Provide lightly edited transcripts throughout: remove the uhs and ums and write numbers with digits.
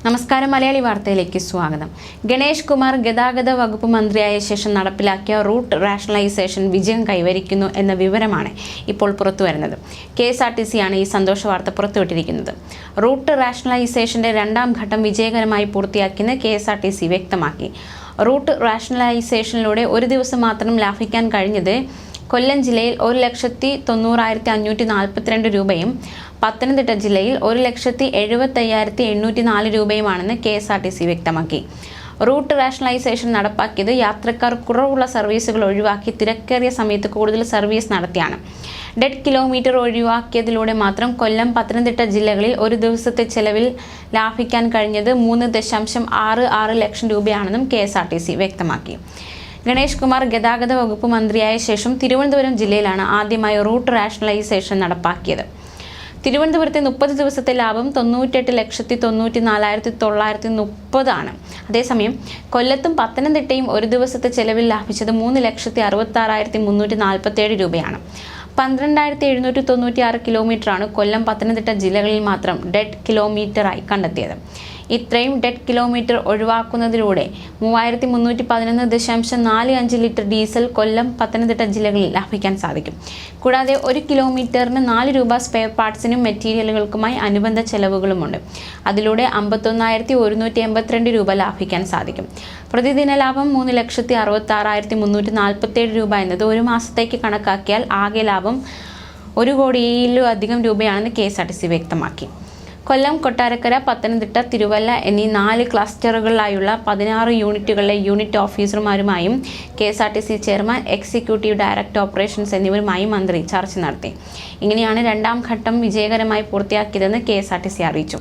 നമസ്കാരം. മലയാളി വാർത്തയിലേക്ക് സ്വാഗതം. ഗണേഷ് കുമാർ ഗതാഗത വകുപ്പ് മന്ത്രിയായ ശേഷം നടപ്പിലാക്കിയ റൂട്ട് റാഷണലൈസേഷൻ വിജയം കൈവരിക്കുന്നു എന്ന വിവരമാണ് ഇപ്പോൾ പുറത്തുവരുന്നത്. KSRTC ആണ് ഈ സന്തോഷ വാർത്ത പുറത്തുവിട്ടിരിക്കുന്നത്. റൂട്ട് റാഷണലൈസേഷന്റെ രണ്ടാം ഘട്ടം വിജയകരമായി പൂർത്തിയാക്കിയെന്ന് KSRTC വ്യക്തമാക്കി. റൂട്ട് റാഷണലൈസേഷനിലൂടെ ഒരു ദിവസം മാത്രം ലാഭിക്കാൻ കഴിഞ്ഞത് കൊല്ലം ജില്ലയിൽ 1,90,542 രൂപയും പത്തനംതിട്ട ജില്ലയിൽ 1,70,75,804 രൂപയുമാണെന്ന് KSRTC വ്യക്തമാക്കി. റൂട്ട് റാഷണലൈസേഷൻ നടപ്പാക്കിയത് യാത്രക്കാർ കുറവുള്ള സർവീസുകൾ ഒഴിവാക്കി തിരക്കേറിയ സമയത്ത് കൂടുതൽ സർവീസ് നടത്തിയാണ്. ഡെഡ് കിലോമീറ്റർ ഒഴിവാക്കിയതിലൂടെ മാത്രം കൊല്ലം, പത്തനംതിട്ട ജില്ലകളിൽ ഒരു ദിവസത്തെ ചെലവിൽ ലാഭിക്കാൻ കഴിഞ്ഞത് 3.66 ലക്ഷം രൂപയാണെന്നും KSRTC വ്യക്തമാക്കി. ഗണേഷ് കുമാർ ഗതാഗത വകുപ്പ് മന്ത്രിയായ ശേഷം തിരുവനന്തപുരം ജില്ലയിലാണ് ആദ്യമായി റൂട്ട് റാഷണലൈസേഷൻ നടപ്പാക്കിയത്. തിരുവനന്തപുരത്തെ 30 ദിവസത്തെ ലാഭം 98,94,930 ആണ്. അതേസമയം കൊല്ലത്തും പത്തനംതിട്ടയും ഒരു ദിവസത്തെ ചെലവിൽ ലാഭിച്ചത് 3,66,347 രൂപയാണ്. 12,796 കിലോമീറ്ററാണ് കൊല്ലം, പത്തനംതിട്ട ജില്ലകളിൽ മാത്രം ഡെഡ് കിലോമീറ്ററായി കണ്ടെത്തിയത്. ഇത്രയും ഡെഡ് കിലോമീറ്റർ ഒഴിവാക്കുന്നതിലൂടെ 3,311.45 ലിറ്റർ ഡീസൽ കൊല്ലം, പത്തനംതിട്ട ജില്ലകളിൽ ലാഭിക്കാൻ സാധിക്കും. കൂടാതെ 1 കിലോമീറ്ററിന് 4 രൂപ സ്പെയർ പാർട്സിനും മെറ്റീരിയലുകൾക്കുമായി അനുബന്ധ ചെലവുകളുമുണ്ട്. അതിലൂടെ 51,182 രൂപ ലാഭിക്കാൻ സാധിക്കും. പ്രതിദിന ലാഭം 3,66,347 രൂപ എന്നത് ഒരു മാസത്തേക്ക് കണക്കാക്കിയാൽ ആകെ ലാഭം 1 കോടിയിലധികം രൂപയാണെന്ന് KSRTC വ്യക്തമാക്കി. കൊല്ലം, കൊട്ടാരക്കര, പത്തനംതിട്ട, തിരുവല്ല എന്നീ 4 ക്ലസ്റ്ററുകളിലായുള്ള 16 യൂണിറ്റുകളിലെ യൂണിറ്റ് ഓഫീസർമാരുമായും KSRTC chairman, executive director operations എന്നിവരുമായും മന്ത്രി ചർച്ച നടത്തി. ഇങ്ങനെയാണ് രണ്ടാം ഘട്ടം വിജയകരമായി പൂർത്തിയാക്കിയതെന്ന് KSRTC അറിയിച്ചു.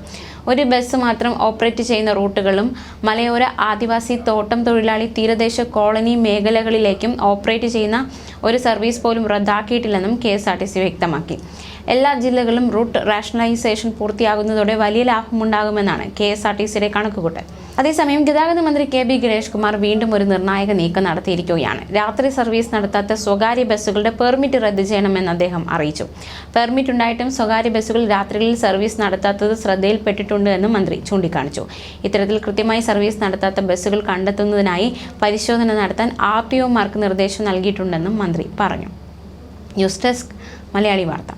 ഒരു ബസ് മാത്രം ഓപ്പറേറ്റ് ചെയ്യുന്ന റൂട്ടുകളും മലയോര, ആദിവാസി, തോട്ടം തൊഴിലാളി, തീരദേശ കോളനി മേഖലകളിലേക്കും ഓപ്പറേറ്റ് ചെയ്യുന്ന ഒരു സർവീസ് പോലും റദ്ദാക്കിയിട്ടില്ലെന്നും KSRTC വ്യക്തമാക്കി. എല്ലാ ജില്ലകളും റൂട്ട് റാഷണലൈസേഷൻ പൂർത്തിയാകുന്നതോടെ വലിയ ലാഭമുണ്ടാകുമെന്നാണ് KSRTCയുടെ കണക്കുകൂട്ടൽ. അതേസമയം ഗതാഗത മന്ത്രി KB ഗണേഷ് കുമാർ വീണ്ടും ഒരു നിർണായക നീക്കം നടത്തിയിരിക്കുകയാണ്. രാത്രി സർവീസ് നടത്താത്ത സ്വകാര്യ ബസ്സുകളുടെ പെർമിറ്റ് റദ്ദ് ചെയ്യണമെന്ന് അദ്ദേഹം അറിയിച്ചു. പെർമിറ്റ് ഉണ്ടായിട്ടും സ്വകാര്യ ബസ്സുകൾ രാത്രികളിൽ സർവീസ് നടത്താത്തത് ശ്രദ്ധയിൽപ്പെട്ടിട്ടുണ്ട് എന്നും മന്ത്രി ചൂണ്ടിക്കാണിച്ചു. ഇത്തരത്തിൽ കൃത്യമായി സർവീസ് നടത്താത്ത ബസ്സുകൾ കണ്ടെത്തുന്നതിനായി പരിശോധന നടത്താൻ RTOമാർക്ക് നിർദ്ദേശം നൽകിയിട്ടുണ്ടെന്നും മന്ത്രി പറഞ്ഞു. ന്യൂസ് ഡെസ്ക്, മലയാളി വാർത്ത.